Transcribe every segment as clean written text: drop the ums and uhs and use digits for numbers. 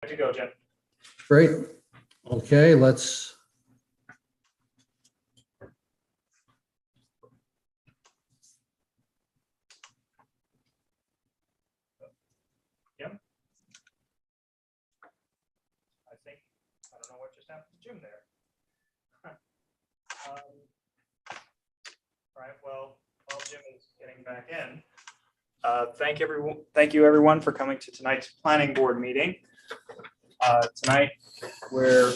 To go, Jim. Great. Okay, let's. Jim? I don't know what just happened to Jim there. All right, well, while Jim is getting back in, thank you everyone for coming to tonight's planning board meeting. Tonight, we're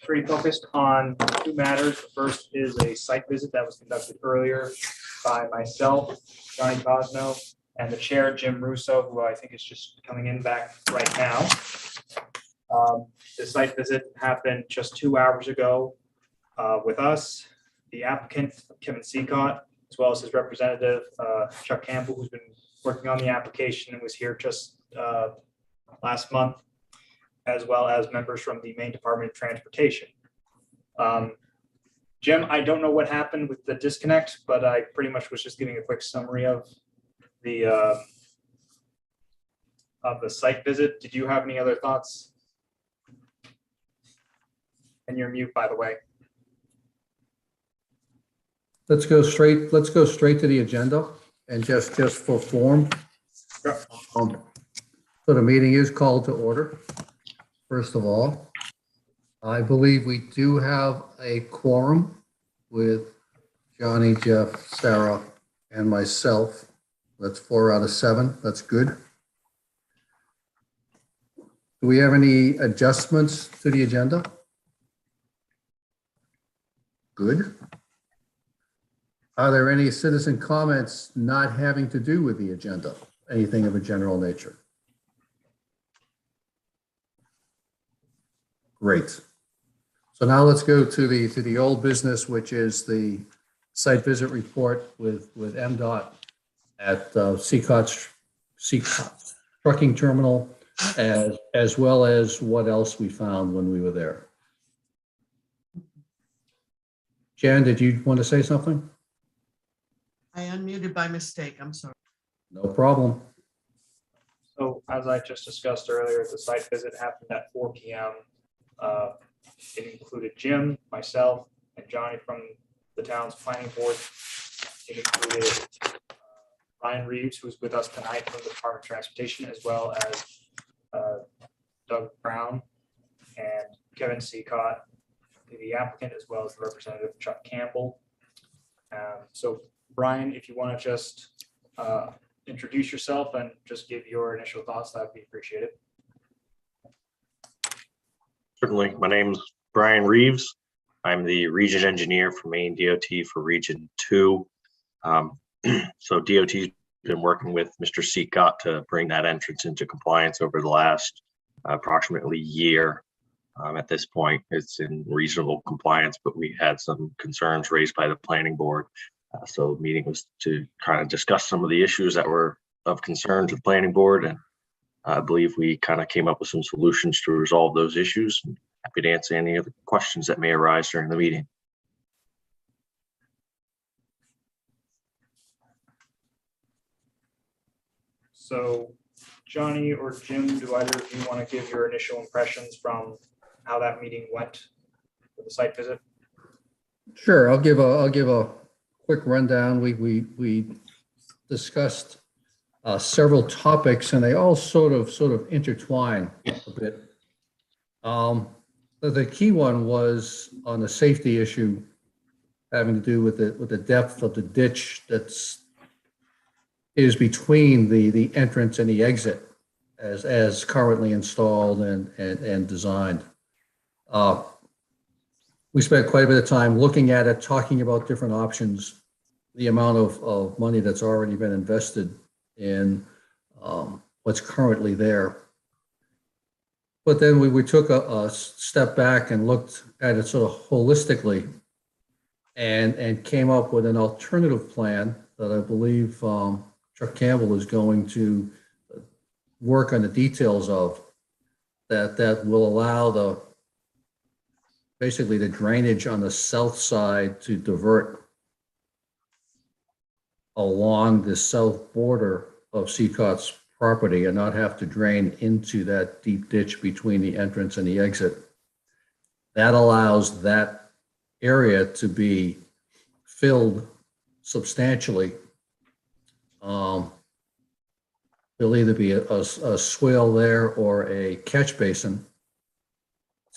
pretty focused on two matters. The first is a site visit that was conducted earlier by myself, Johnny Cosno, and the chair, Jim Russo, who I think is just coming in back right now. The site visit happened just 2 hours ago with us, the applicant, Kevin Seacott, as well as his representative, Chuck Campbell, who's been working on the application and was here just last month, as well as members from the Maine Department of Transportation. Jim, I don't know what happened with the disconnect, but I pretty much was just giving a quick summary of the site visit. Did you have any other thoughts? And you're mute, by the way. Let's go straight to the agenda and just for form. Sure. So the meeting is called to order. First of all, I believe we do have a quorum with Johnny, Jeff, Sarah, and myself. That's 4 out of 7. That's good. Do we have any adjustments to the agenda? Good. Are there any citizen comments not having to do with the agenda? Anything of a general nature? Great. So now let's go to the old business, which is the site visit report with MDOT at Seacott's trucking terminal, as well as what else we found when we were there. Jan, did you want to say something? I unmuted by mistake. I'm sorry. No problem. So as I just discussed earlier, the site visit happened at 4 p.m. It included Jim, myself, and Johnny from the town's planning board. It included Ryan Reeves, who's with us tonight from the Department of Transportation, as well as Doug Brown and Kevin Seacott, the applicant, as well as the representative Chuck Campbell. So Brian, if you want to just introduce yourself and just give your initial thoughts, that would be appreciated. Certainly. My name's Brian Reeves. I'm the region engineer for Maine DOT for Region 2. So DOT's been working with Mr. Seacott to bring that entrance into compliance over the last approximately year. At this point, it's in reasonable compliance, but we had some concerns raised by the planning board. So the meeting was to kind of discuss some of the issues that were of concern to the planning board. And I believe we kind of came up with some solutions to resolve those issues. And happy to answer any other questions that may arise during the meeting. So Johnny or Jim, do either of you want to give your initial impressions from how that meeting went for the site visit? Sure, I'll give a quick rundown. We discussed several topics, and they all sort of intertwine a bit. The key one was on the safety issue having to do with the depth of the ditch is between the entrance and the exit as currently installed and designed. We spent quite a bit of time looking at it, talking about different options, the amount of money that's already been invested in what's currently there. But then we took a step back and looked at it sort of holistically and came up with an alternative plan that I believe Chuck Campbell is going to work on the details of that will allow basically the drainage on the south side to divert along the south border of Seacott's property and not have to drain into that deep ditch between the entrance and the exit. That allows that area to be filled substantially. There'll either be a swale there or a catch basin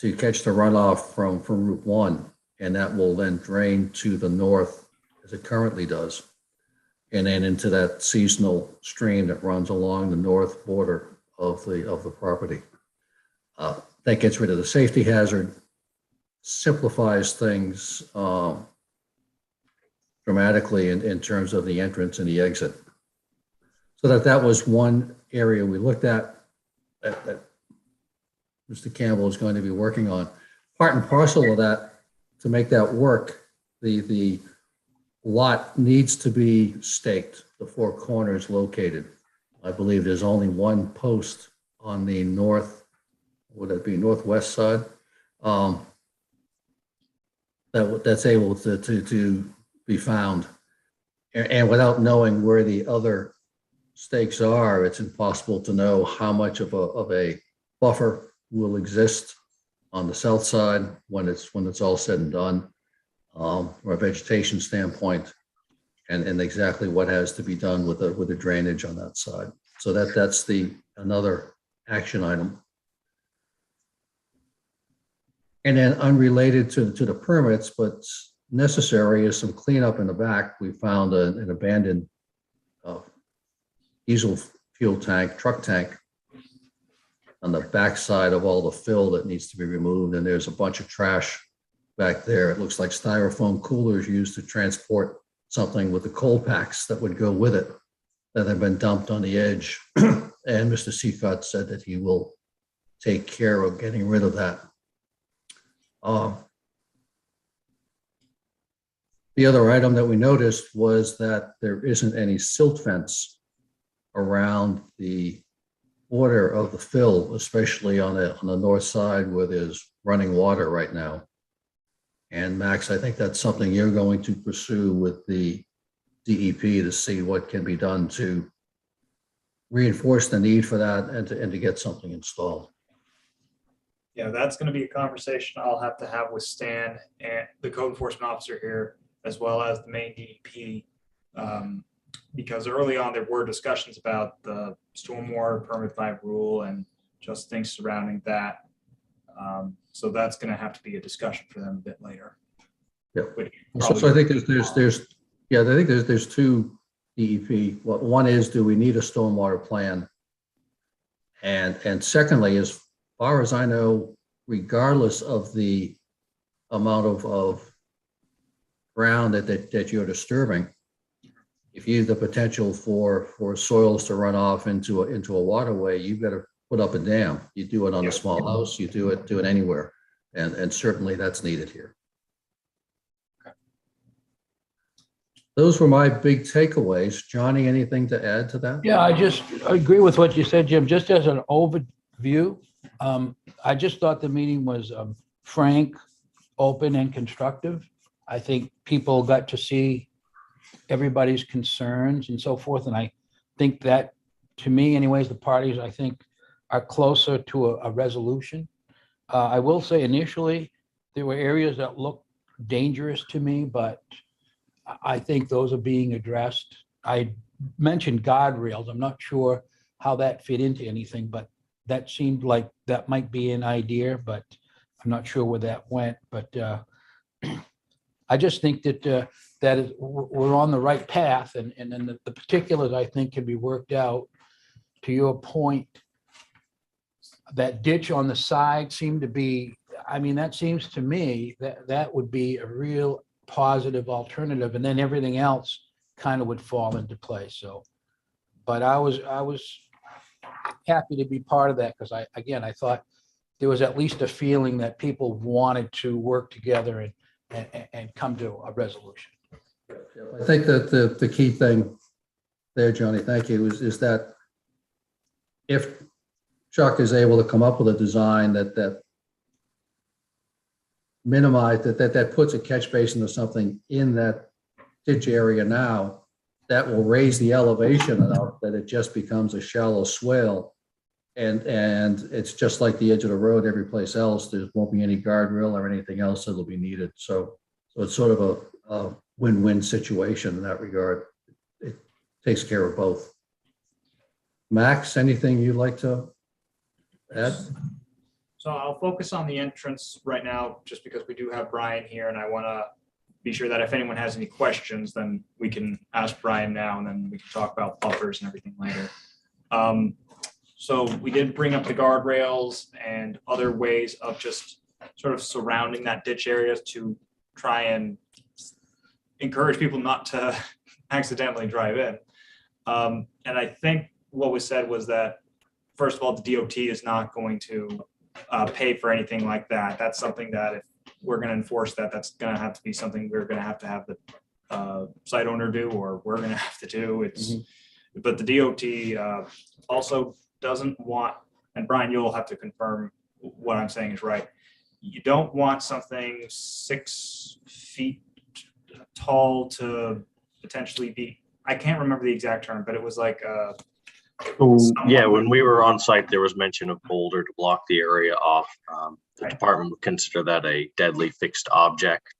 to catch the runoff from Route 1, and that will then drain to the north as it currently does, and then into that seasonal stream that runs along the north border of the property. That gets rid of the safety hazard, simplifies things dramatically in terms of the entrance and the exit. So that was one area we looked at that Mr. Campbell is going to be working on. Part and parcel of that, to make that work, the lot needs to be staked, the four corners located. I believe there's only one post on the northwest side, that's able to be found. And without knowing where the other stakes are, it's impossible to know how much of a buffer will exist on the south side when it's all said and done, from a vegetation standpoint, and exactly what has to be done with the drainage on that side. So that's another action item. And then unrelated to the permits, but necessary, is some cleanup in the back. We found an abandoned diesel fuel tank, truck tank, on the backside of all the fill that needs to be removed. And there's a bunch of trash back there. It looks like styrofoam coolers used to transport something with the coal packs that would go with it that have been dumped on the edge. And Mr. Seacott said that he will take care of getting rid of that. The other item that we noticed was that there isn't any silt fence around the border of the fill, especially on the north side where there's running water right now. And Max, I think that's something you're going to pursue with the DEP to see what can be done to reinforce the need for that and to get something installed. Yeah, that's going to be a conversation I'll have to have with Stan and the code enforcement officer here, as well as the main DEP. Because early on there were discussions about the stormwater permit 5 rule and just things surrounding that. So that's going to have to be a discussion for them a bit later. Yeah. So I think there's two DEP. One is, do we need a stormwater plan? And secondly, as far as I know, regardless of the amount of ground that you're disturbing, if you have the potential for soils to run off into a waterway, you've got to put up a dam. You do it on a small house, you do it anywhere. And certainly that's needed here. Okay. Those were my big takeaways. Johnny, anything to add to that? Yeah, I agree with what you said, Jim. Just as an overview, I just thought the meeting was frank, open, and constructive. I think people got to see everybody's concerns and so forth. And I think that, to me anyways, the parties, I think, are closer to a resolution. I will say initially, there were areas that looked dangerous to me, but I think those are being addressed. I mentioned guardrails. I'm not sure how that fit into anything, but that seemed like that might be an idea, but I'm not sure where that went. But I just think that we're on the right path, and then the particulars, I think, can be worked out. To your point, that ditch on the side seemed to be, I mean, that seems to me that would be a real positive alternative, and then everything else kind of would fall into place. So, but I was happy to be part of that, because I thought there was at least a feeling that people wanted to work together and come to a resolution. I think that the key thing there, Johnny, thank you, is that if Chuck is able to come up with a design that minimize that puts a catch basin or something in that ditch area now, that will raise the elevation enough that it just becomes a shallow swale. And it's just like the edge of the road every place else. There won't be any guardrail or anything else that'll be needed. So it's sort of a win-win situation in that regard. It takes care of both. Max, anything you'd like to add? So I'll focus on the entrance right now, just because we do have Brian here, and I want to be sure that if anyone has any questions, then we can ask Brian now, and then we can talk about buffers and everything later. So we did bring up the guardrails and other ways of just sort of surrounding that ditch area to try and encourage people not to accidentally drive in. And I think what was said was that, first of all, the DOT is not going to pay for anything like that. That's something that if we're going to enforce that, that's going to have to be something we're going to have the site owner do, or we're going to have to do. It's, but the DOT also doesn't want, and Brian, you'll have to confirm what I'm saying is right. You don't want something 6 feet tall to potentially be, I can't remember the exact term, but it was like yeah, when we were on site, there was mention of boulder to block the area off. The department would consider that a deadly fixed object.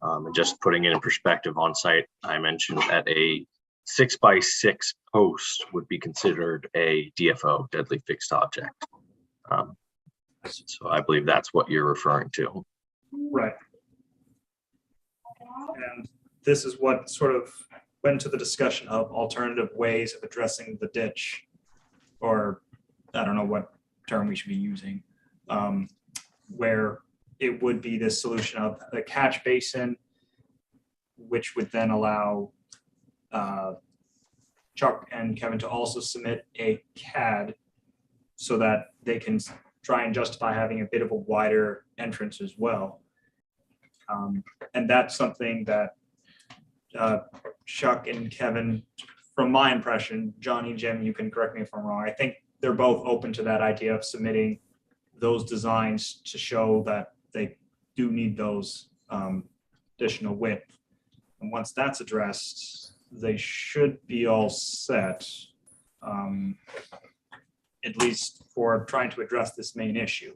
And just putting it in perspective on site, I mentioned that a 6x6 post would be considered a DFO, deadly fixed object. So I believe that's what you're referring to. right. And this is what sort of went to the discussion of alternative ways of addressing the ditch, or I don't know what term we should be using, where it would be this solution of the catch basin, which would then allow Chuck and Kevin to also submit a CAD so that they can try and justify having a bit of a wider entrance as well. And that's something that Chuck and Kevin, from my impression, Johnny, Jim, you can correct me if I'm wrong, I think they're both open to that idea of submitting those designs to show that they do need those additional width. And once that's addressed, they should be all set, at least for trying to address this main issue.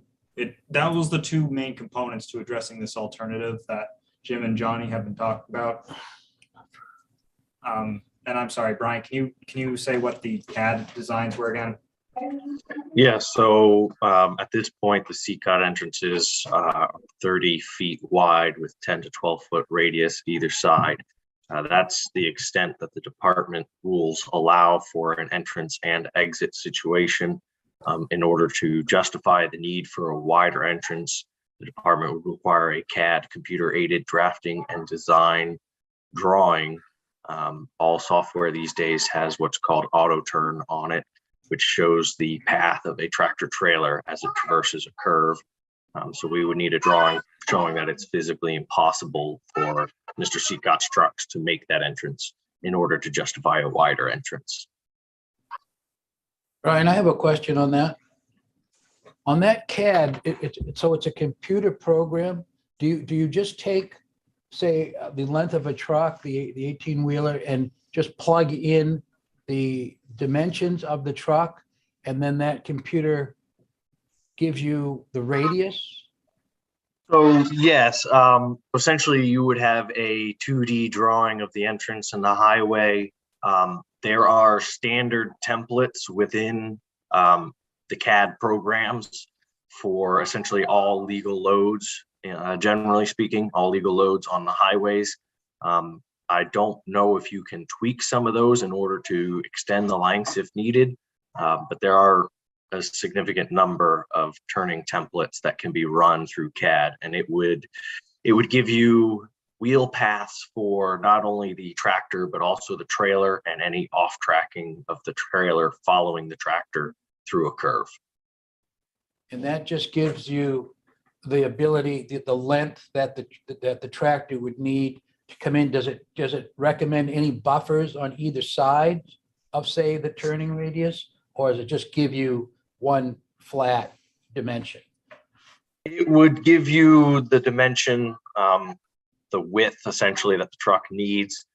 That was the two main components to addressing this alternative that Jim and Johnny have been talking about. And I'm sorry, Brian, can you say what the CAD designs were again? Yeah, so at this point, the CCOT entrances are 30 feet wide with 10 to 12 foot radius either side. That's the extent that the department rules allow for an entrance and exit situation. In order to justify the need for a wider entrance, the department would require a CAD, computer-aided drafting and design drawing. All software these days has what's called auto turn on it, which shows the path of a tractor trailer as it traverses a curve. So we would need a drawing showing that it's physically impossible for Mr. Seacott's trucks to make that entrance in order to justify a wider entrance. Brian, I have a question on that. On that CAD, so it's a computer program. Do you just take, say, the length of a truck, the 18-wheeler, and just plug in the dimensions of the truck, and then that computer gives you the radius? So yes, essentially you would have a 2D drawing of the entrance and the highway. There are standard templates within the CAD programs for essentially all legal loads, generally speaking, all legal loads on the highways. I don't know if you can tweak some of those in order to extend the lengths if needed, but there are a significant number of turning templates that can be run through CAD, and it would give you wheel paths for not only the tractor, but also the trailer and any off tracking of the trailer following the tractor through a curve. And that just gives you the ability, the length that the tractor would need to come in. Does it recommend any buffers on either side of, say, the turning radius, or does it just give you one flat dimension? It would give you the dimension, the width essentially that the truck needs.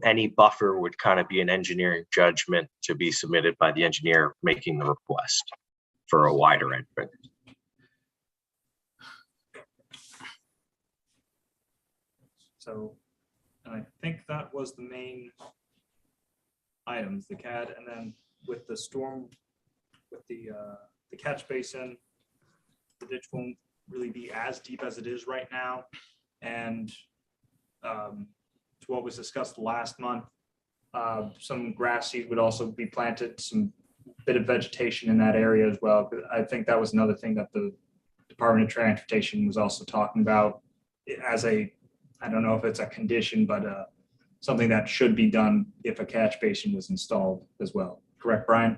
Any buffer would kind of be an engineering judgment to be submitted by the engineer making the request for a wider entrance. So, and I think that was the main items, the CAD, and then with the storm, with the catch basin, the ditch won't really be as deep as it is right now. And to what was discussed last month, some grass seed would also be planted, some bit of vegetation in that area as well. I think that was another thing that the Department of Transportation was also talking about as a, I don't know if it's a condition, but something that should be done if a catch basin was installed as well. Correct, Brian?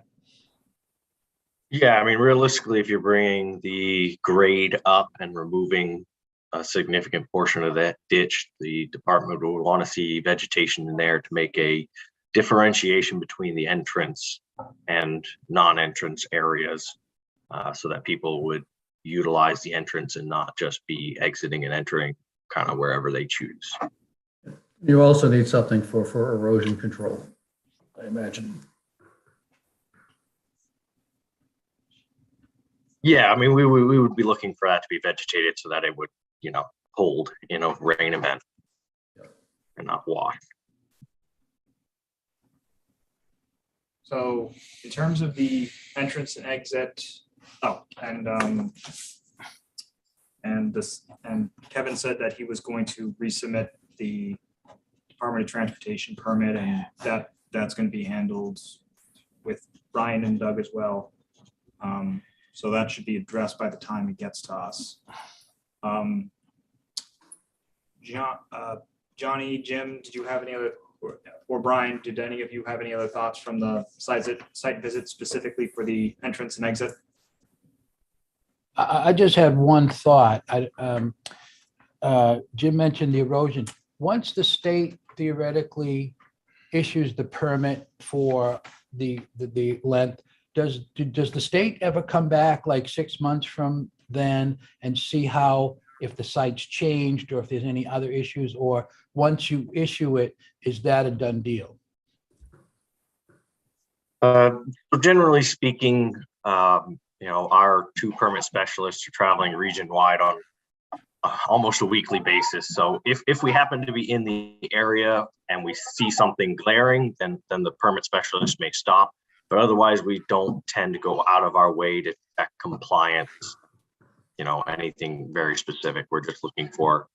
Yeah, I mean, realistically, if you're bringing the grade up and removing a significant portion of that ditch, the department would want to see vegetation in there to make a differentiation between the entrance and non-entrance areas, so that people would utilize the entrance and not just be exiting and entering kind of wherever they choose. You also need something for erosion control, I imagine. Yeah, I mean, we would be looking for that to be vegetated so that it would, you know, hold in a rain event and not wash. So in terms of the entrance and exit, and Kevin said that he was going to resubmit the Department of Transportation permit, and that's going to be handled with Brian and Doug as well. So that should be addressed by the time it gets to us. Johnny, Jim, did you have any other, or Brian, did any of you have any other thoughts from the site visit specifically for the entrance and exit? I just had one thought. Jim mentioned the erosion. Once the state theoretically issues the permit for the length, does the state ever come back like 6 months from then and see how, if the site's changed or if there's any other issues, or once you issue it, is that a done deal? So generally speaking, you know, our two permit specialists are traveling region wide on almost a weekly basis. So if we happen to be in the area and we see something glaring, then the permit specialist may stop. But otherwise, we don't tend to go out of our way to check compliance, you know, anything very specific. We're just looking for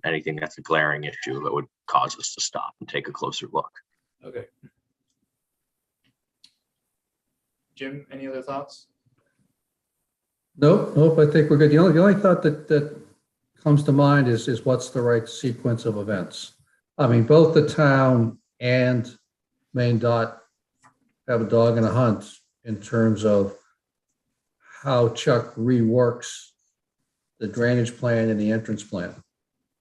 anything that's a glaring issue that would cause us to stop and take a closer look. Okay. Jim, any other thoughts? Nope, I think we're good. The only thought that comes to mind is what's the right sequence of events? I mean, both the town and Maine Dot have a dog in a hunt in terms of how Chuck reworks the drainage plan and the entrance plan.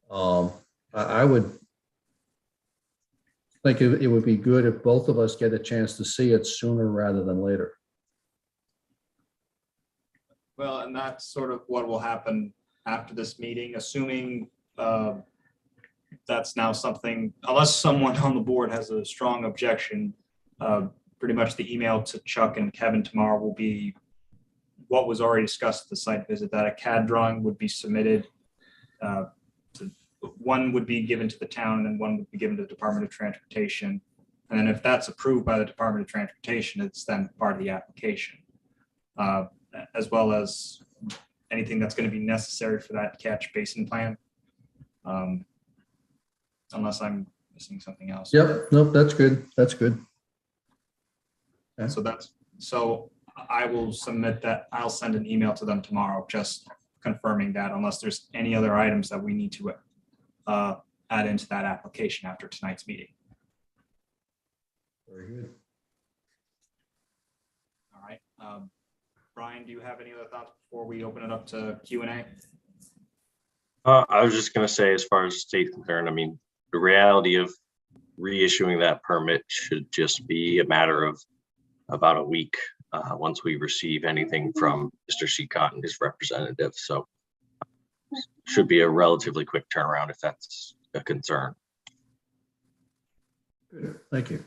I would think it would be good if both of us get a chance to see it sooner rather than later. Well, and that's sort of what will happen after this meeting, assuming that's now something, unless someone on the board has a strong objection, pretty much the email to Chuck and Kevin tomorrow will be what was already discussed at the site visit, that a CAD drawing would be submitted. One would be given to the town and then one would be given to the Department of Transportation. And then if that's approved by the Department of Transportation, it's then part of the application, as well as anything that's going to be necessary for that catch basin plan. Unless I'm missing something else. Yep, nope, that's good. That's good. Okay. So I will submit that. I'll send an email to them tomorrow, just confirming that, unless there's any other items that we need to add into that application after tonight's meeting. Very good. All right. Brian, do you have any other thoughts before we open it up to Q&A? I was just going to say, as far as the state's concerned, I mean, the reality of reissuing that permit should just be a matter of about a week once we receive anything from Mr. Seacott and his representative. So should be a relatively quick turnaround if that's a concern. Good, thank you.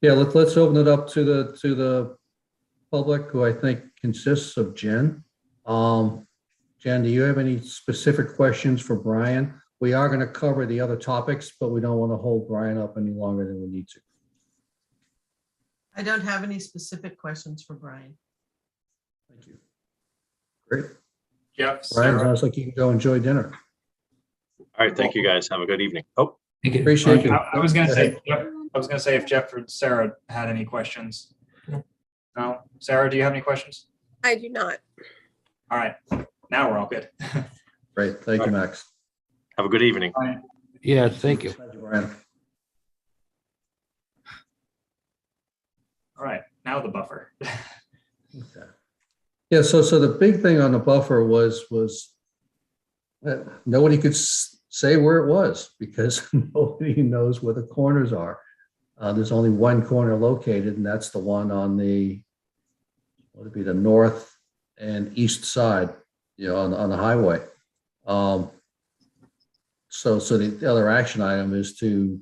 Yeah, let's open it up to the public, who I think consists of Jen. Jen, do you have any specific questions for Brian? We are going to cover the other topics, but we don't want to hold Brian up any longer than we need to. I don't have any specific questions for Brian. Thank you. Great. Jeff, Brian, Sarah, sounds like you can go enjoy dinner. All right, thank you, guys. Have a good evening. Oh, Thank you. Appreciate you. I was gonna say, if Jeff or Sarah had any questions. No, Sarah, do you have any questions? I do not. All right, now we're all good. Great, thank you, Max. have a good evening. Yeah, thank you. Thank you, Brian. All right, now the buffer. Okay. Yeah, so the big thing on the buffer was nobody could say where it was, because nobody knows where the corners are. There's only one corner located, and that's the one on the, what would be the north and east side, on the highway. So the other action item is to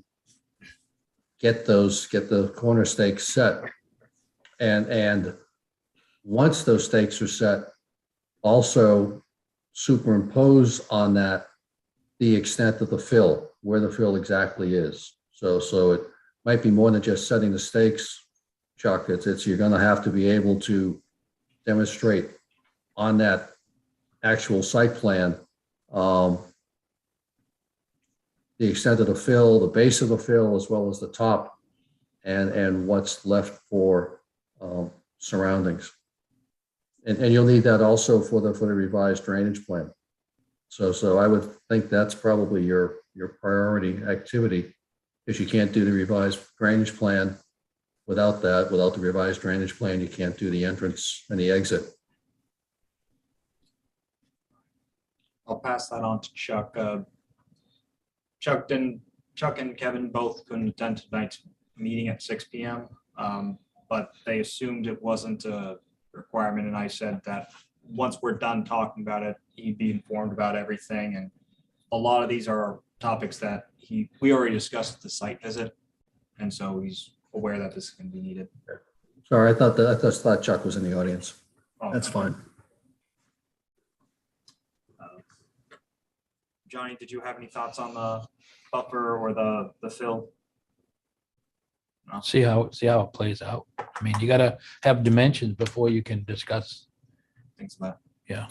get the corner stakes set. And once those stakes are set, also superimpose on that the extent of the fill, where the fill exactly is. So it might be more than just setting the stakes, Chuck. It's you're going to have to be able to demonstrate on that actual site plan the extent of the fill, the base of the fill, as well as the top, and what's left for surroundings. And you'll need that also for the revised drainage plan. So I would think that's probably your priority activity, because you can't do the revised drainage plan without that. Without the revised drainage plan, you can't do the entrance and the exit. I'll pass that on to Chuck. Chuck and Kevin both couldn't attend tonight's meeting at 6 p.m. But they assumed it wasn't a requirement, and I said that once we're done talking about it, he'd be informed about everything. And a lot of these are topics that we already discussed at the site visit, and so he's aware that this is going to be needed. Sorry, I thought Chuck was in the audience. That's fine. Johnny, did you have any thoughts on the buffer or the fill? No. See how it plays out. I mean, you gotta have dimensions before you can discuss. Thanks, Matt. Yeah.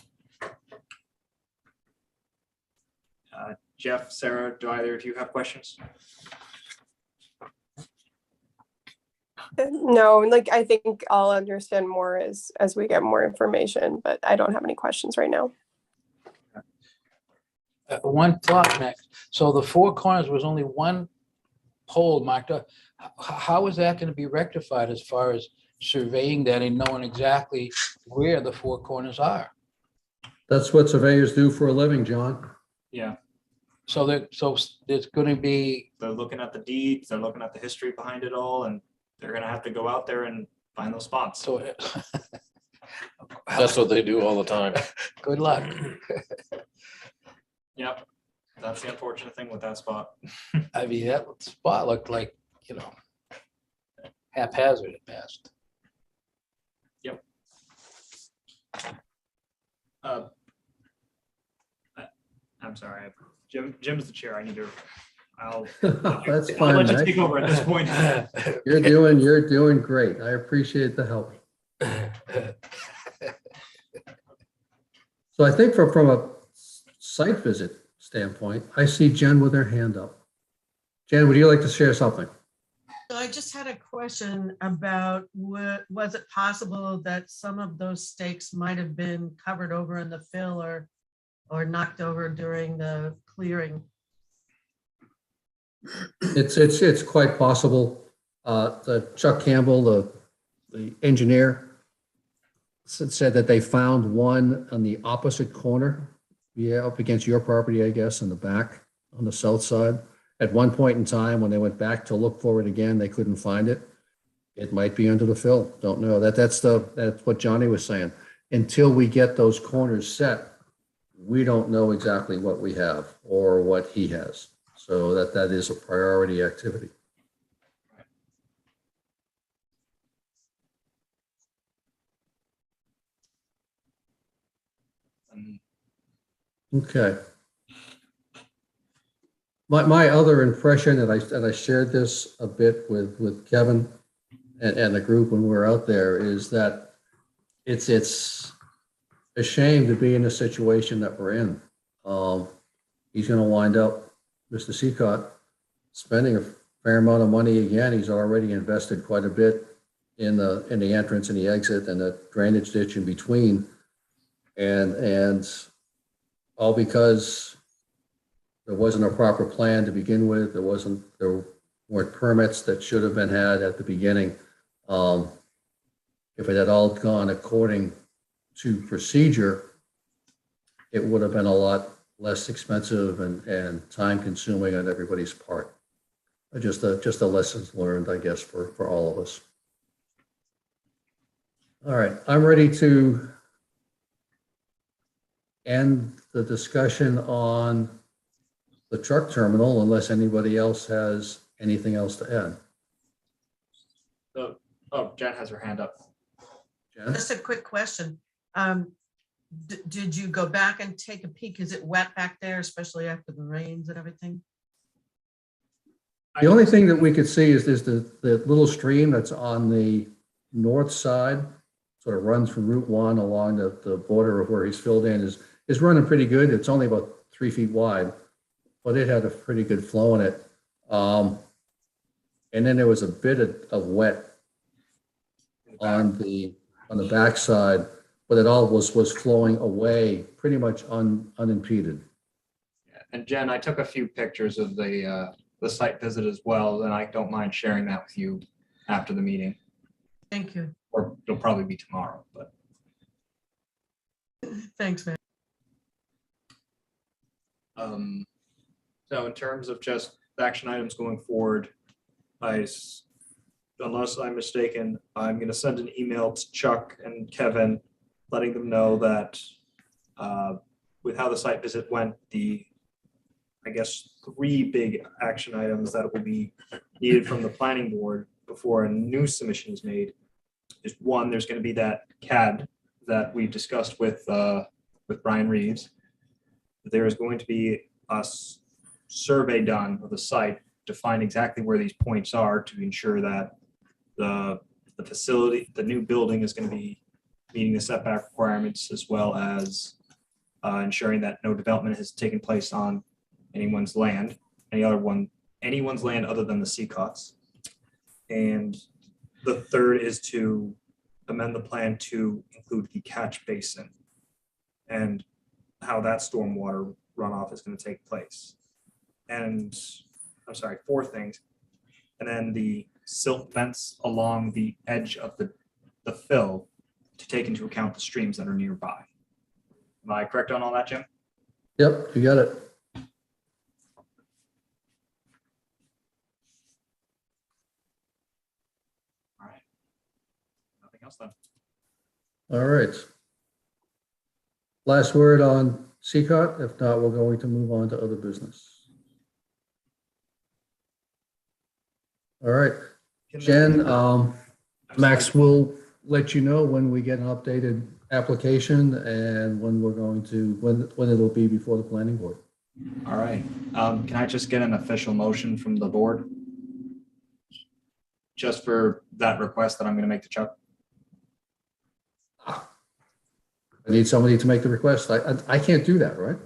Jeff, Sarah, do either of you have questions? No, like I think I'll understand more as we get more information, but I don't have any questions right now. One thought, Max. So the four corners was only one pole marked up. How is that going to be rectified as far as surveying that and knowing exactly where the four corners are? That's what surveyors do for a living, John. Yeah, So there's going to be, they're looking at the deeds, they're looking at the history behind it all, and they're gonna have to go out there and find those spots. so That's what they do all the time. good luck. Yep, that's the unfortunate thing with that spot. I mean, that spot looked like, haphazard at best. I'm sorry, Jim's the chair. I'll That's I'll fine, let you Max. take over at this point. You're doing great. I appreciate the help. So I think from a site visit standpoint, I see Jen with her hand up. Jen, would you like to share something? So I just had a question about was it possible that some of those stakes might have been covered over in the fill or knocked over during the clearing? It's quite possible. The Chuck Campbell, the engineer, said that they found one on the opposite corner, up against your property, I guess, in the back on the south side. At one point in time, when they went back to look for it again, they couldn't find it. It might be under the fill. Don't know. That's what Johnny was saying. Until we get those corners set, we don't know exactly what we have. or what he has. So that is a priority activity. And Okay. My other impression, and I shared this a bit with Kevin and the group when we were out there, is that it's a shame to be in the situation that we're in. He's going to wind up, Mr. Seacott, spending a fair amount of money again. He's already invested quite a bit in the entrance and the exit and the drainage ditch in between, and all because there wasn't a proper plan to begin with. There weren't permits that should have been had at the beginning. If it had all gone according to procedure, it would have been a lot less expensive and time consuming on everybody's part. Just a lessons learned, I guess, for all of us. All right, I'm ready to end the discussion on the truck terminal unless anybody else has anything else to add. oh, Jen has her hand up. Jen? Just a quick question. Did you go back and take a peek? Is it wet back there, especially after the rains and everything? The only thing that we could see is the little stream that's on the north side, sort of runs from Route 1 along the border of where he's filled in, is running pretty good. It's only about 3 feet wide, but it had a pretty good flow in it. And then there was a bit of wet on the backside, but it all was flowing away pretty much unimpeded. And Jen, I took a few pictures of the site visit as well, and I don't mind sharing that with you after the meeting, Thank you. or it'll probably be tomorrow, but. Thanks, man. So in terms of just action items going forward, unless I'm mistaken, I'm going to send an email to Chuck and Kevin, letting them know that with how the site visit went, I guess 3 big action items that will be needed from the planning board before a new submission is made is, 1, there's going to be that CAD that we discussed with Brian Reeves. There is going to be a survey done of the site to find exactly where these points are to ensure that the facility, the new building, is going to be meeting the setback requirements, as well as ensuring that no development has taken place on anyone's land, anyone's land other than the Seacotts. And the third is to amend the plan to include the catch basin and how that stormwater runoff is going to take place. And I'm sorry, 4 things. And then the silt fence along the edge of the fill to take into account the streams that are nearby. Am I correct on all that, Jim? Yep, you got it. All right. Nothing else then. All right. Last word on Seacott. If not, we're going to move on to other business. All right, Jen, Max will let you know when we get an updated application and when we're going to, when it'll be before the planning board. All right. Can I just get an official motion from the board? Just for that request that I'm going to make to Chuck? I need somebody to make the request. I can't do that, right?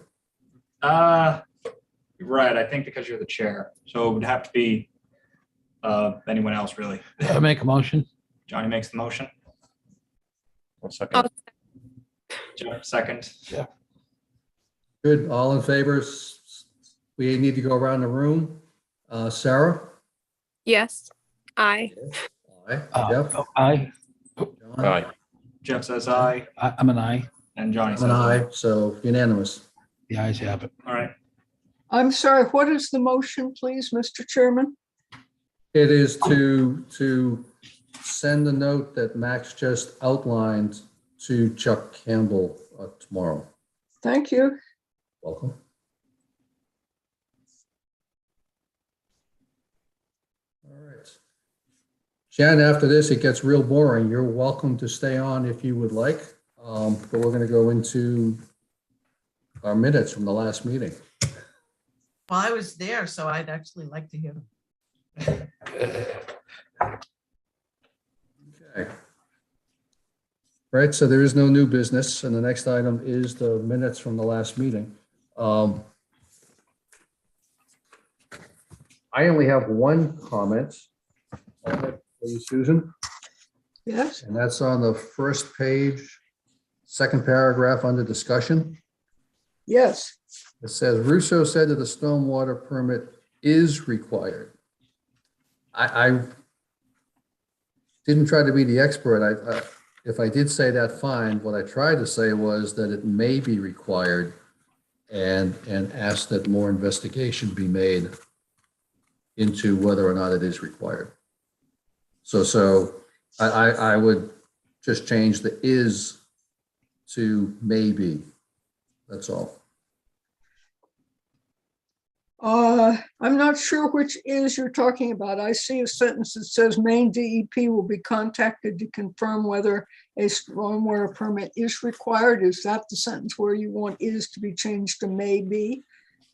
Right. I think because you're the chair. So it would have to be anyone else, really. I make a motion. Johnny makes the motion. Second. Jeff, second. Yeah. Good. All in favor? We need to go around the room. Sarah? Yes, aye. Aye. Jeff? Aye. John? Aye. Jeff says aye, I'm an aye. and Johnny I'm says an aye. aye, so unanimous. The ayes have it. All right. I'm sorry, what is the motion, please, Mr. Chairman? It is to send the note that Max just outlined to Chuck Campbell tomorrow. Thank you. Welcome. Shannon, after this, it gets real boring. You're welcome to stay on if you would like. But we're going to go into our minutes from the last meeting. Well, I was there, so I'd actually like to hear them. Okay. Right, so there is no new business, and the next item is the minutes from the last meeting. I only have one comment. Please, Susan, Yes, and that's on the first page, second paragraph under discussion. yes. It says Russo said that the stormwater permit is required. I didn't try to be the expert. If I did say that, fine. What I tried to say was that it may be required and ask that more investigation be made into whether or not it is required. So I would just change the is to maybe. That's all. I'm not sure which is you're talking about. I see a sentence that says Maine DEP will be contacted to confirm whether a stormwater permit is required. Is that the sentence where you want is to be changed to maybe?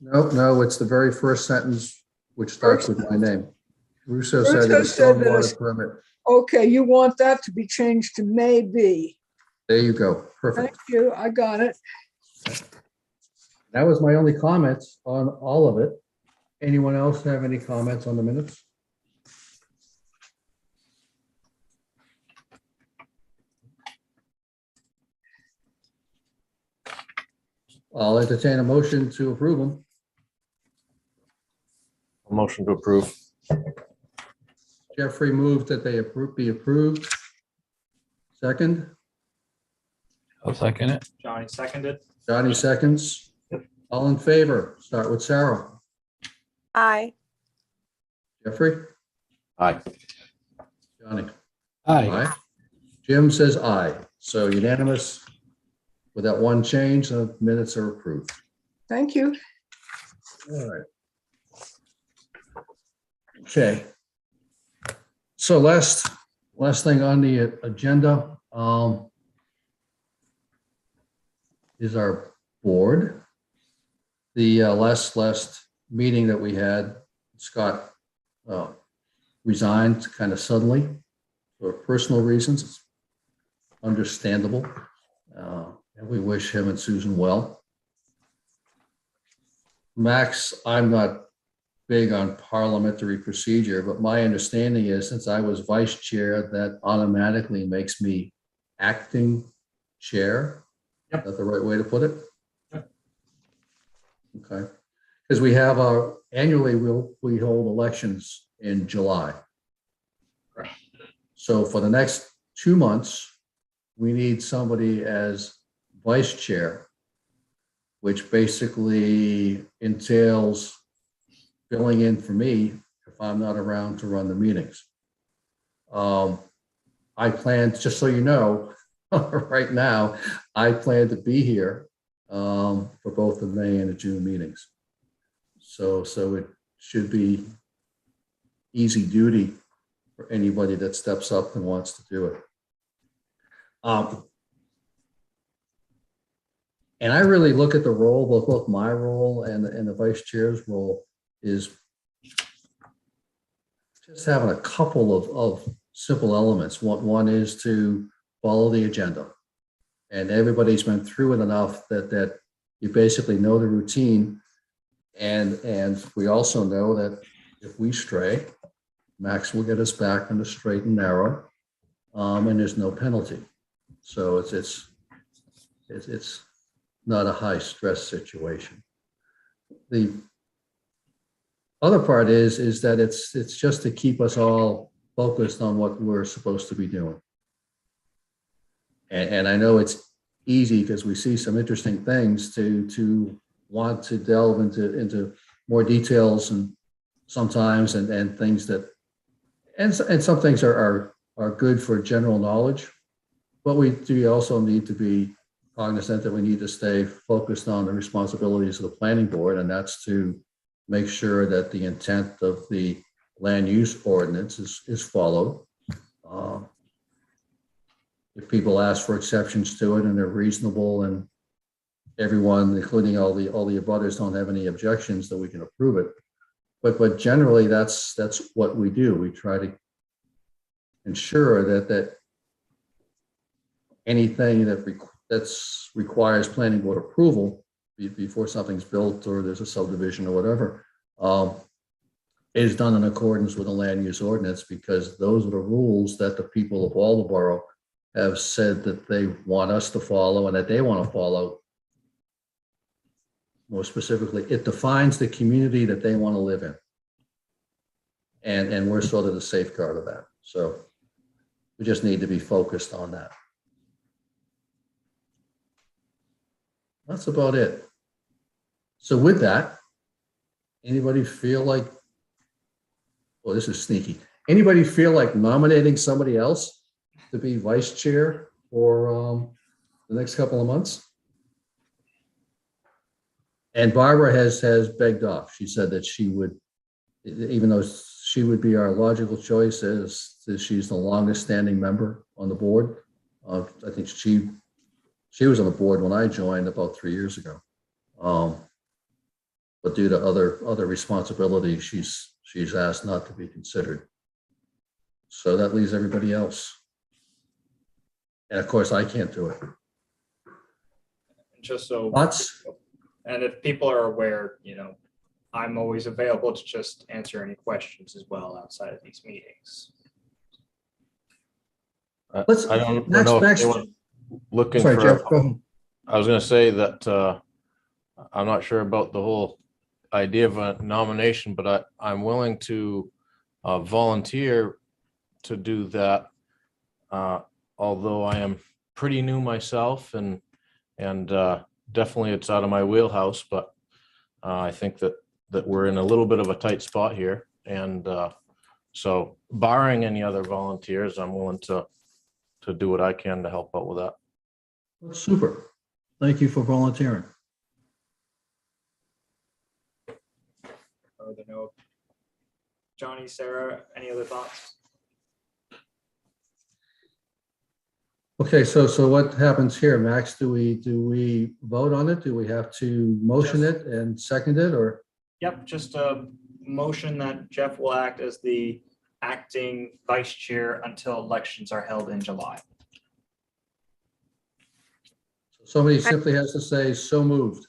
No, it's the very first sentence, which starts with my name. Russo said that a Russo said that a- stormwater permit. Okay, you want that to be changed to maybe. There you go. Perfect. Thank you, I got it. That was my only comments on all of it. Anyone else have any comments on the minutes? I'll entertain a motion to approve them. A motion to approve. Jeffrey moved that they be approved. Second, I'll second it. Johnny seconded. Johnny seconds. All in favor, start with Sarah. Aye. Jeffrey? Aye. Johnny? Aye. Jim says aye. So unanimous with that one change, the minutes are approved. Thank you. All right. Okay. So last thing on the agenda is our board. The last meeting that we had, Scott resigned kind of suddenly for personal reasons. It's understandable. And we wish him and Susan well. Max, I'm not big on parliamentary procedure, but my understanding is since I was vice chair, that automatically makes me acting chair. Yep. Is that the right way to put it? Yep. Okay. Because we have annually we hold elections in July. Correct. So for the next 2 months, we need somebody as vice chair, which basically entails filling in for me if I'm not around to run the meetings. I plan, just so you know, right now, I plan to be here for both the May and the June meetings. So it should be easy duty for anybody that steps up and wants to do it. And I really look at the role, both my role and the vice chair's role is just having a couple of simple elements. One is to follow the agenda. And everybody's been through it enough that you basically know the routine. And we also know that if we stray, Max will get us back on the straight and narrow, and there's no penalty. So it's not a high stress situation. The other part is that it's just to keep us all focused on what we're supposed to be doing. And I know it's easy because we see some interesting things to want to delve into more details and sometimes and things that and some things are good for general knowledge, but we do also need to be cognizant that we need to stay focused on the responsibilities of the planning board, and that's to make sure that the intent of the land use ordinance is followed. If people ask for exceptions to it and they're reasonable and everyone, including all the abutters, don't have any objections, that we can approve it. But generally, that's what we do. We try to ensure that anything that's requires planning board approval before something's built or there's a subdivision or whatever, is done in accordance with the land use ordinance, because those are the rules that the people of Waldoboro have said that they want us to follow and that they want to follow. More specifically, it defines the community that they want to live in. And we're sort of the safeguard of that. So we just need to be focused on that. That's about it. So with that, anybody feel like, well, this is sneaky. Anybody feel like nominating somebody else to be vice chair for the next couple of months? And Barbara has begged off. She said that she would, even though she would be our logical choice, as she's the longest standing member on the board. I think she was on the board when I joined about 3 years ago. But due to other responsibilities, she's asked not to be considered. So that leaves everybody else. And of course, I can't do it. Just so, Thoughts? and if people are aware, I'm always available to just answer any questions as well outside of these meetings. I don't Max, know if Max, anyone looking sorry, for, Jeff, go ahead. I was gonna say that I'm not sure about the whole idea of a nomination, but I'm willing to volunteer to do that. Although I am pretty new myself and definitely it's out of my wheelhouse, but I think that we're in a little bit of a tight spot here. And so barring any other volunteers, I'm willing to do what I can to help out with that. Super. Thank you for volunteering. Are there no, Johnny, Sarah, any other thoughts? Okay, so what happens here, Max? Do we vote on it? Do we have to motion it and second it, or? Yep, just a motion that Jeff will act as the acting vice chair until elections are held in July. Somebody simply has to say, so moved.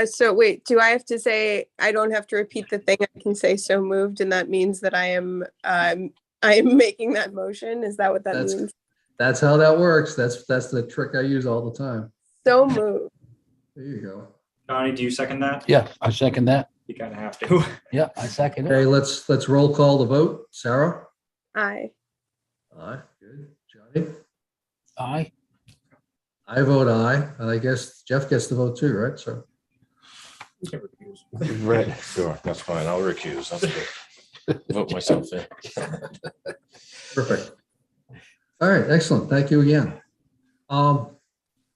So wait, do I have to say, I don't have to repeat the thing, I can say so moved, and that means that I am making that motion? Is that what that means? That's how that works. That's the trick I use all the time. So moved. There you go. Johnny, do you second that? Yeah, I second that. You kind of have to. Yeah, I second Okay, it. let's roll call the vote. Sarah? Aye. Aye, good. Johnny? Aye. I vote aye, and I guess Jeff gets the vote too, right? So, You can refuse. Right, sure, that's fine. I'll recuse. That's good. Vote myself in. perfect. All right, excellent. Thank you again.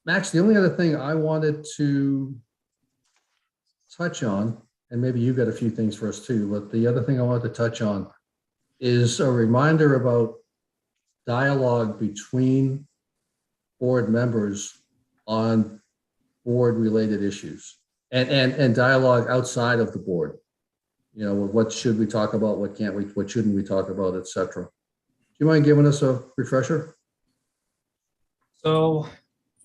Max, the only other thing I wanted to touch on, and maybe you got a few things for us too, but the other thing I wanted to touch on is a reminder about dialogue between board members on board related issues and dialogue outside of the board. What should we talk about? What can't we, what shouldn't we talk about, et cetera. Do you mind giving us a refresher? So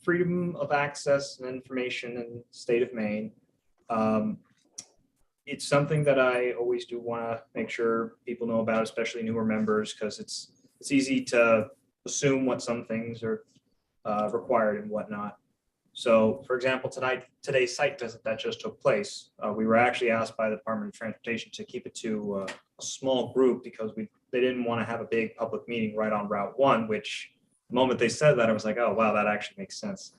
freedom of access and information in the state of Maine. It's something that I always do want to make sure people know about, especially newer members, because it's easy to assume what some things are required and whatnot. So for example, today's site visit that just took place, we were actually asked by the Department of Transportation to keep it to a small group because they didn't want to have a big public meeting right on Route 1, which the moment they said that, I was like, oh, wow, that actually makes sense.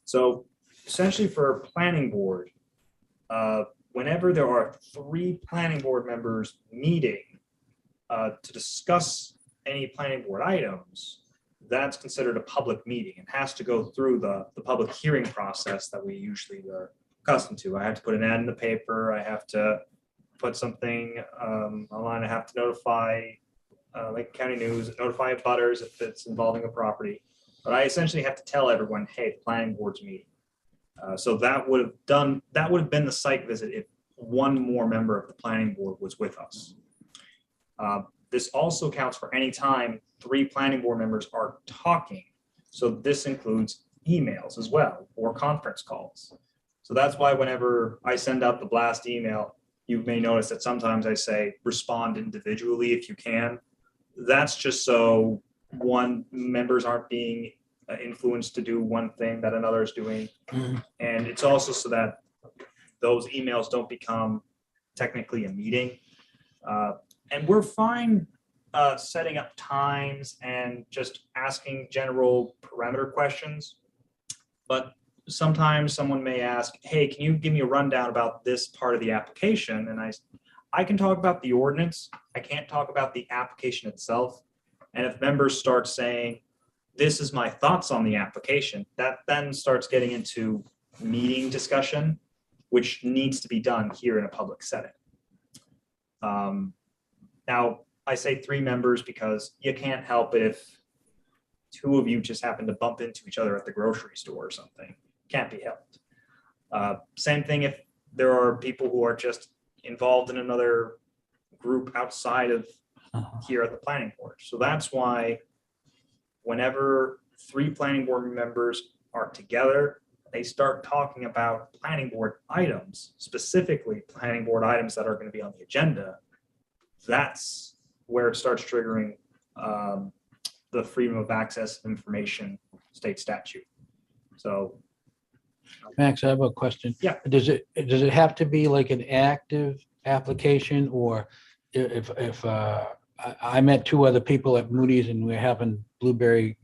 So essentially for a planning board, whenever there are 3 planning board members meeting to discuss any planning board items, that's considered a public meeting and has to go through the public hearing process that we usually are accustomed to. I have to put an ad in the paper. I have to put something online. I have to notify Lake County News, notify butters if it's involving a property. But I essentially have to tell everyone, hey, the planning board's meeting. So that would have been the site visit if one more member of the planning board was with us. This also counts for any time 3 planning board members are talking. So this includes emails as well, or conference calls. So that's why whenever I send out the blast email, you may notice that sometimes I say respond individually if you can. That's just so one members aren't being influenced to do one thing that another is doing. And it's also so that those emails don't become technically a meeting. And we're fine setting up times and just asking general parameter questions. But sometimes someone may ask, hey, can you give me a rundown about this part of the application? And I can talk about the ordinance. I can't talk about the application itself. And if members start saying, this is my thoughts on the application, that then starts getting into meeting discussion, which needs to be done here in a public setting. Now, I say 3 members because you can't help it if 2 of you just happen to bump into each other at the grocery store or something. Can't be helped. Same thing if there are people who are just involved in another group outside of here at the planning board. So that's why whenever 3 planning board members are together, they start talking about planning board items, specifically planning board items that are going to be on the agenda. That's where it starts triggering the freedom of access information state statute. So, Max, I have a question. Yeah. Does it have to be like an active application, or if I met 2 other people at Moody's and we're having blueberry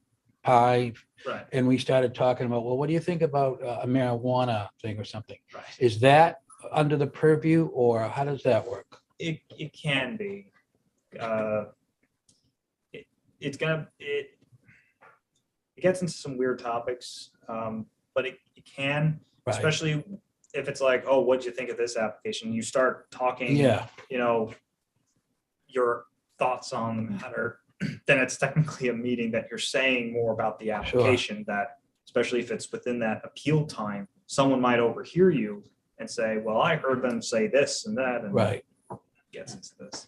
pie, right, and we started talking about, well, what do you think about a marijuana thing or something? right. Is that under the purview, or how does that work? It can be. It gets into some weird topics, but it can, Right. especially if it's like, oh, what'd you think of this application? You start talking, Yeah, your thoughts on the matter, then it's technically a meeting that you're saying more about the application. That, especially if it's within that appeal time, someone might overhear you and say, well, I heard them say this and that, and right. gets into this.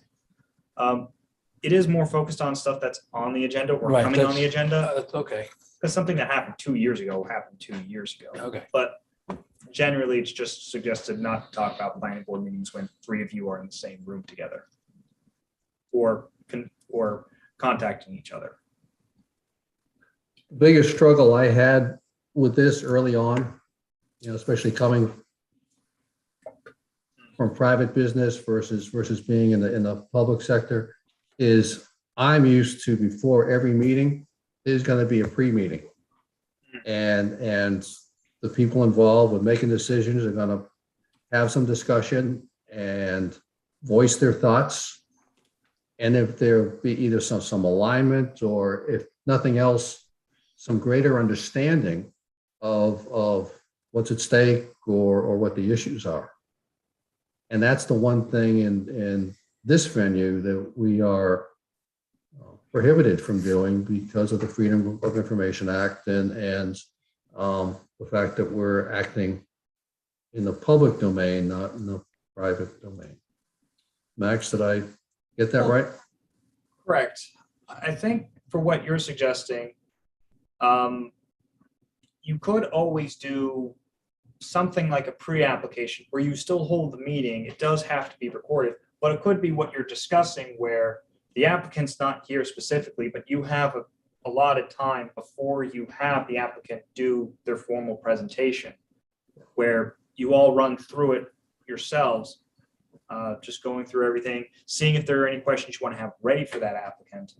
It is more focused on stuff that's on the agenda or Right, coming on the agenda, That's okay. because something that happened 2 years ago happened 2 years ago. Okay. But generally, it's just suggested not to talk about planning board meetings when 3 of you are in the same room together or contacting each other. Biggest struggle I had with this early on, especially coming from private business versus being in the public sector, is I'm used to, before every meeting, there's going to be a pre-meeting. And the people involved with making decisions are going to have some discussion and voice their thoughts. And if there be either some alignment, or if nothing else, some greater understanding of what's at stake or what the issues are. And that's the one thing in this venue that we are prohibited from doing because of the Freedom of Information Act and the fact that we're acting in the public domain, not in the private domain. Max, did I get that right? Correct. I think for what you're suggesting, you could always do something like a pre-application where you still hold the meeting. It does have to be recorded, but it could be what you're discussing where the applicant's not here specifically, but you have a allotted time before you have the applicant do their formal presentation, where you all run through it yourselves, just going through everything, seeing if there are any questions you want to have ready for that applicant.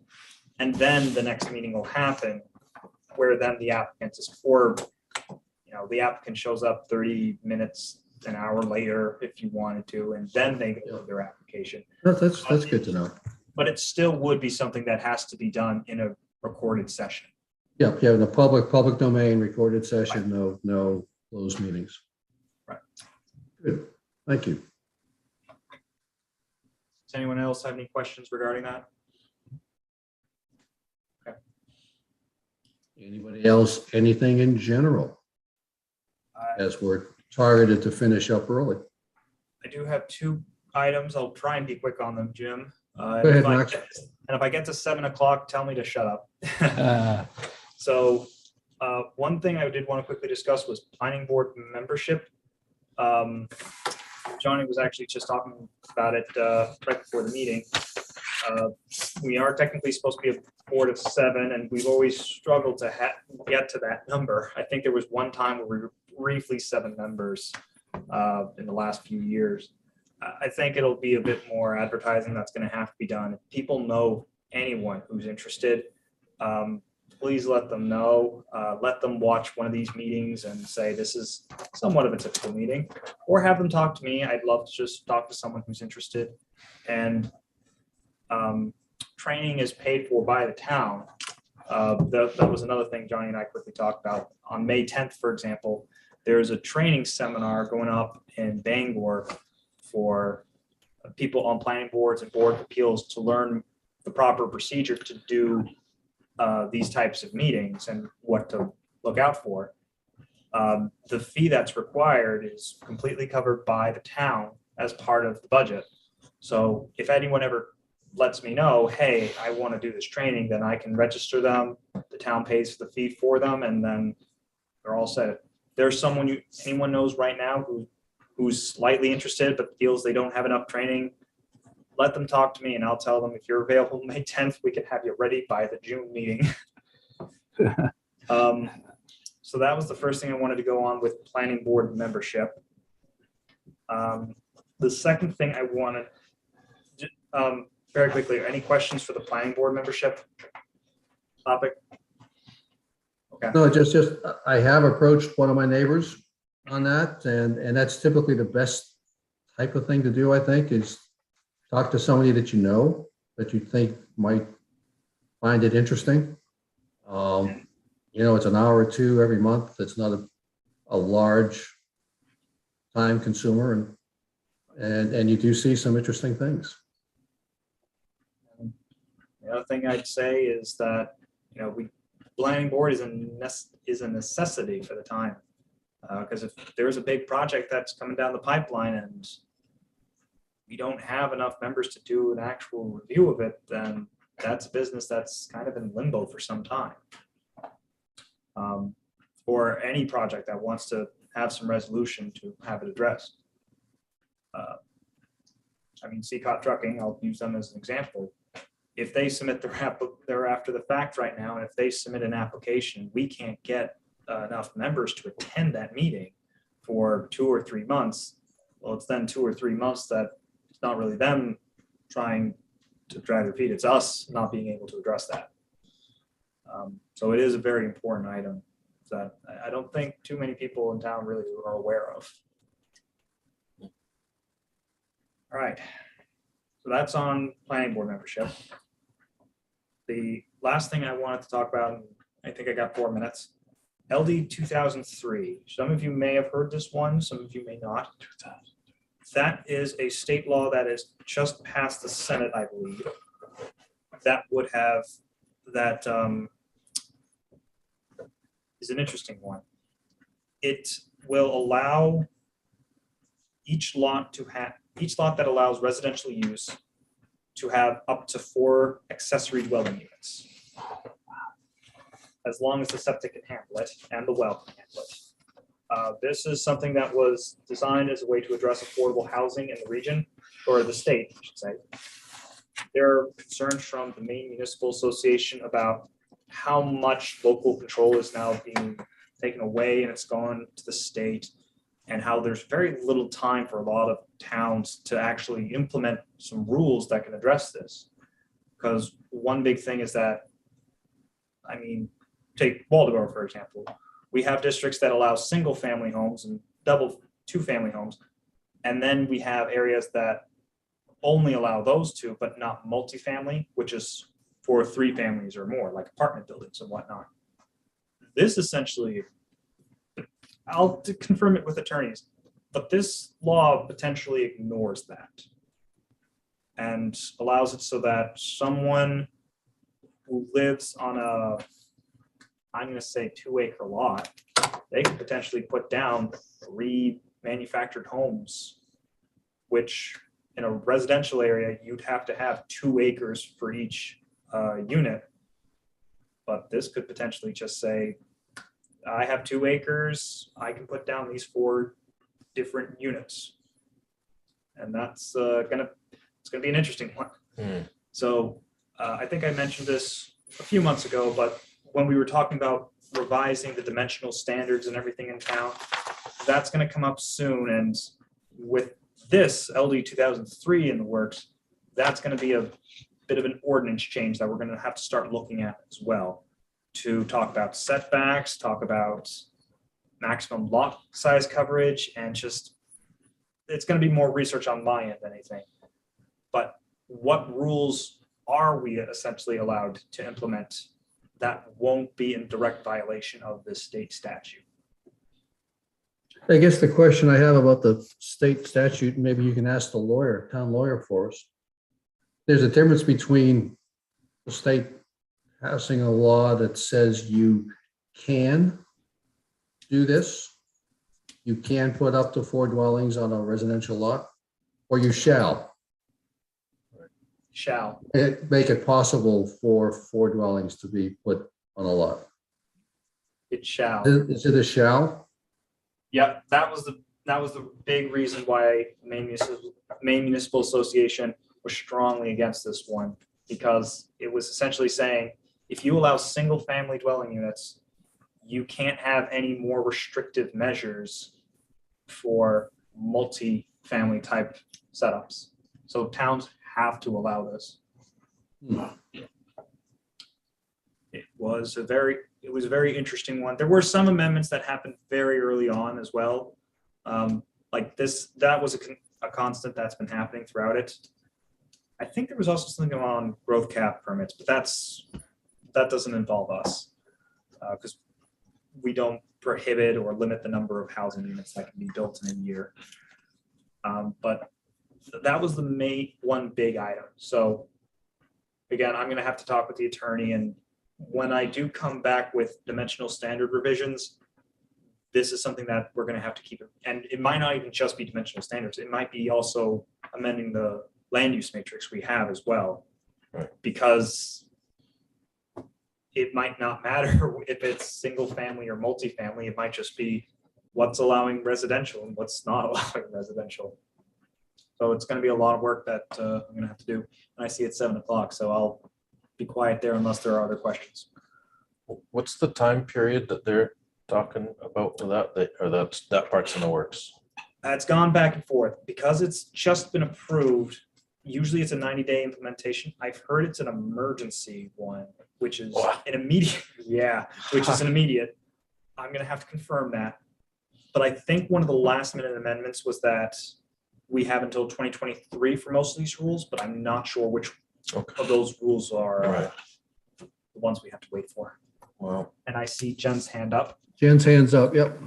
And then the next meeting will happen where then the applicant is, or, the applicant shows up 30 minutes, an hour later if you wanted to, and then they go to their application. That's good to know. But it still would be something that has to be done in a recorded session. Yeah, in the public domain, recorded session, no closed meetings. Right. Good, thank you. Does anyone else have any questions regarding that? Anybody else, anything in general, as we're targeted to finish up early? I do have two items. I'll try and be quick on them, Jim. Go ahead, Max. And if I get to 7 o'clock, tell me to shut up. Uh, So one thing I did want to quickly discuss was planning board membership. Johnny was actually just talking about it right before the meeting. We are technically supposed to be a board of 7, and we've always struggled to get to that number. I think there was one time where we were briefly 7 members in the last few years. I think it'll be a bit more advertising that's going to have to be done. If people know anyone who's interested, please let them know. Let them watch one of these meetings and say this is somewhat of a typical meeting, or have them talk to me. I'd love to just talk to someone who's interested. And training is paid for by the town. That was another thing Johnny and I quickly talked about. On May 10th, for example, there's a training seminar going up in Bangor for people on planning boards and board of appeals to learn the proper procedure to do these types of meetings and what to look out for. The fee that's required is completely covered by the town as part of the budget. So if anyone ever lets me know, hey, I want to do this training, then I can register them. The town pays the fee for them, and then they're all set. If there's someone anyone knows right now who's slightly interested but feels they don't have enough training, let them talk to me and I'll tell them if you're available May 10th, we can have you ready by the June meeting. So that was the first thing I wanted to go on with planning board membership. The second thing I wanted, very quickly, any questions for the planning board membership topic? Okay. No, just, I have approached one of my neighbors on that, and that's typically the best type of thing to do, I think, is talk to somebody that you know, that you think might find it interesting. It's an hour or two every month. It's not a large time consumer, and you do see some interesting things. The other thing I'd say is that, planning board is a necessity for the time. Because if there's a big project that's coming down the pipeline and we don't have enough members to do an actual review of it, then that's a business that's kind of in limbo for some time. Or any project that wants to have some resolution to have it addressed. CCOT Trucking, I'll use them as an example. If they submit they're after the fact right now, and if they submit an application, we can't get enough members to attend that meeting for 2 or 3 months. Well, it's then 2 or 3 months that it's not really them trying to drag their feet, it's us not being able to address that. So it is a very important item that I don't think too many people in town really are aware of. All right, so that's on planning board membership. The last thing I wanted to talk about, and I think I got 4 minutes, LD 2003. Some of you may have heard this one, some of you may not. That is a state law that has just passed the Senate, I believe. That would have, that is an interesting one. It will allow each lot that allows residential use to have up to 4 accessory dwelling units, as long as the septic can handle it and the well can handle it. This is something that was designed as a way to address affordable housing in the region, or the state, I should say. There are concerns from the Maine Municipal Association about how much local control is now being taken away and it's gone to the state, and how there's very little time for a lot of towns to actually implement some rules that can address this. Because one big thing is that, take Waldeboro, for example. We have districts that allow single family homes and 2-family homes. And then we have areas that only allow those 2, but not multifamily, which is for 3 families or more, like apartment buildings and whatnot. This essentially, I'll confirm it with attorneys, but this law potentially ignores that and allows it so that someone who lives on a I'm gonna say 2-acre lot, they could potentially put down 3 manufactured homes, which in a residential area, you'd have to have 2 acres for each unit. But this could potentially just say, I have 2 acres, I can put down these 4 different units. And that's it's gonna be an interesting one. So I think I mentioned this a few months ago, but when we were talking about revising the dimensional standards and everything in town, that's gonna come up soon. And with this LD 2003 in the works, that's gonna be a bit of an ordinance change that we're gonna have to start looking at as well, to talk about setbacks, talk about maximum lot size coverage, and just, it's gonna be more research on my end than anything. But what rules are we essentially allowed to implement that won't be in direct violation of this state statute? I guess the question I have about the state statute, maybe you can ask the lawyer, town lawyer for us. There's a difference between the state passing a law that says you can do this, you can put up to 4 dwellings on a residential lot, or you shall. Shall. Make it possible for 4 dwellings to be put on a lot. It shall. Is it a shall? Yep, that was the big reason why Maine Municipal Association was strongly against this one, because it was essentially saying, if you allow single family dwelling units, you can't have any more restrictive measures for multi-family type setups. So towns have to allow this. It was a very interesting one. There were some amendments that happened very early on as well. Like this, that was a constant that's been happening throughout it. I think there was also something on growth cap permits, but that doesn't involve us, because we don't prohibit or limit the number of housing units that can be built in a year. But that was the one big item. So again, I'm going to have to talk with the attorney, and when I do come back with dimensional standard revisions, this is something that we're going to have to keep. And it might not even just be dimensional standards. It might be also amending the land use matrix we have as well, right? Because it might not matter if it's single family or multifamily. It might just be what's allowing residential and what's not allowing residential. So it's going to be a lot of work that I'm going to have to do. And I see it's 7 o'clock, so I'll be quiet there unless there are other questions. what's the time period that they're talking about for that, or that part's in the works? It's gone back and forth because it's just been approved. Usually it's a 90-day implementation. I've heard it's an emergency one, which is an immediate. Yeah, which is an immediate. I'm going to have to confirm that. But I think one of the last minute amendments was that we have until 2023 for most of these rules, but I'm not sure which of those rules are the ones we have to wait for. Wow. And I see Jen's hand up. Jen's hands up, yep.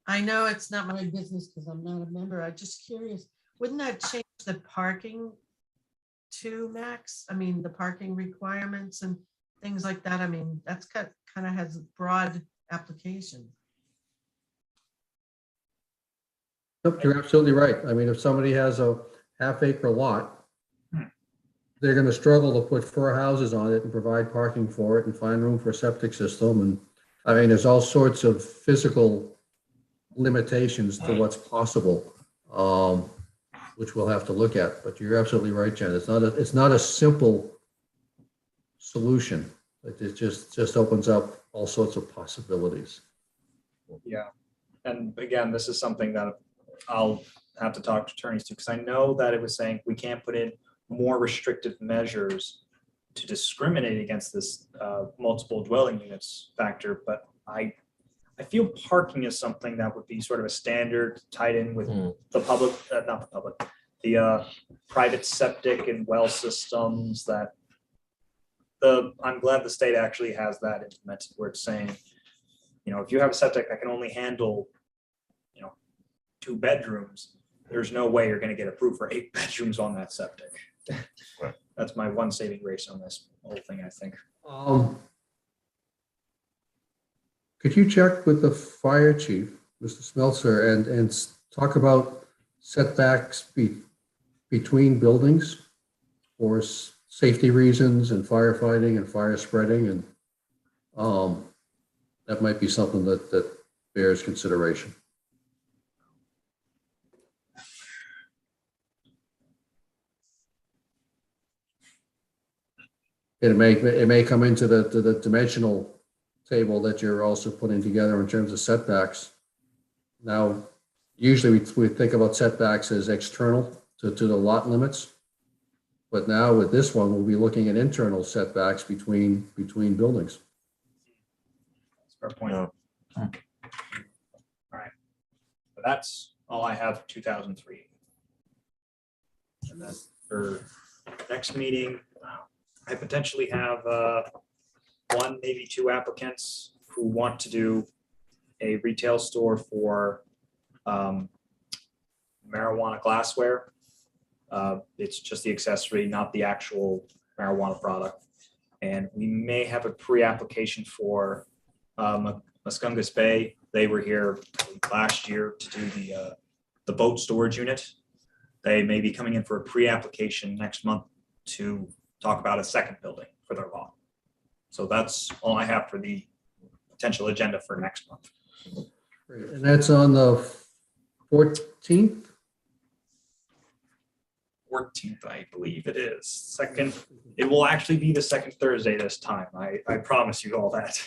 I know it's not my business because I'm not a member. I'm just curious, wouldn't that change the parking too, Max? I mean, the parking requirements and things like that. I mean, that's kind of has a broad application. Nope, you're absolutely right. I mean, if somebody has a half-acre lot, they're going to struggle to put 4 houses on it and provide parking for it and find room for a septic system. And I mean, there's all sorts of physical limitations to what's possible, which we'll have to look at. But you're absolutely right, Jen. It's not a simple solution. It just opens up all sorts of possibilities. Yeah. And again, this is something that I'll have to talk to attorneys to, because I know that it was saying we can't put in more restrictive measures to discriminate against this multiple dwelling units factor. But I feel parking is something that would be sort of a standard tied in with the public, not the public, the private septic and well systems that I'm glad the state actually has that implemented, where it's saying, you know, if you have a septic that can only handle, 2 bedrooms, there's no way you're going to get approved for 8 bedrooms on that septic. Right. That's my one saving grace on this whole thing, I think. Could you check with the fire chief, Mr. Smeltzer, and talk about setbacks between buildings for safety reasons and firefighting and fire spreading? And that might be something that bears consideration. It may come into the dimensional table that you're also putting together in terms of setbacks. Now, usually we think about setbacks as external to the lot limits. But now with this one, we'll be looking at internal setbacks between buildings. That's a fair point. Yeah. All right. So that's all I have for 2003. And then for next meeting, I potentially have one, maybe two applicants who want to do a retail store for marijuana glassware. It's just the accessory, not the actual marijuana product. And we may have a pre-application for Muscungus Bay. They were here last year to do the boat storage unit. They may be coming in for a pre-application next month to talk about a second building for their lot. So that's all I have for the potential agenda for next month. Great. And that's on the 14th? 14th, I believe it is. Second, it will actually be the second Thursday this time. I promise you all that.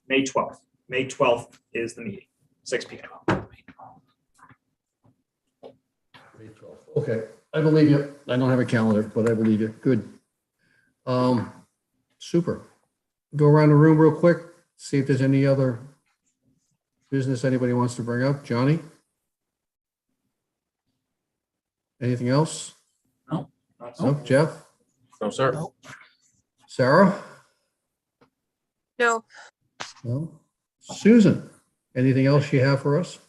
May 12th. May 12th is the meeting, 6 p.m. May 12th. Okay, I believe you. I don't have a calendar, but I believe you. Good. Super. Go around the room real quick, see if there's any other business anybody wants to bring up. Johnny? Anything else? No. No, Jeff? No, sir. No. Sarah? No, No. Susan? Anything else you have for us?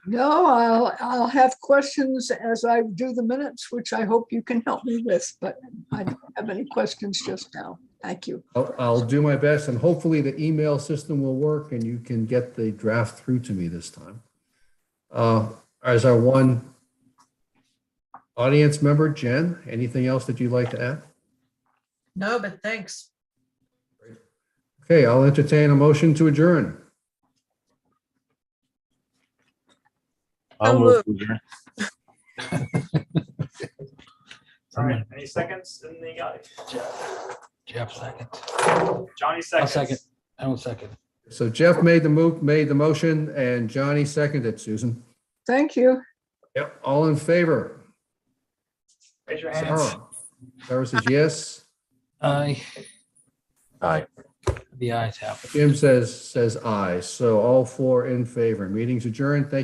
No, I'll have questions as I do the minutes, which I hope you can help me with, but I don't have any questions just now. Thank you. I'll do my best, and hopefully the email system will work and you can get the draft through to me this time. As our one audience member, Jen, anything else that you'd like to add? No, but thanks. Okay, I'll entertain a motion to adjourn. I'll move. All right, any seconds in the, Jeff second. Johnny I'll seconds. second. I will second. So Jeff made the motion, and Johnny seconded. Susan? Thank you. Yep. All in favor? Raise your hands. Sarah? Sarah says yes. Aye. Aye. The ayes have it. Jim says aye. So all four in favor. Meeting's adjourned. Thank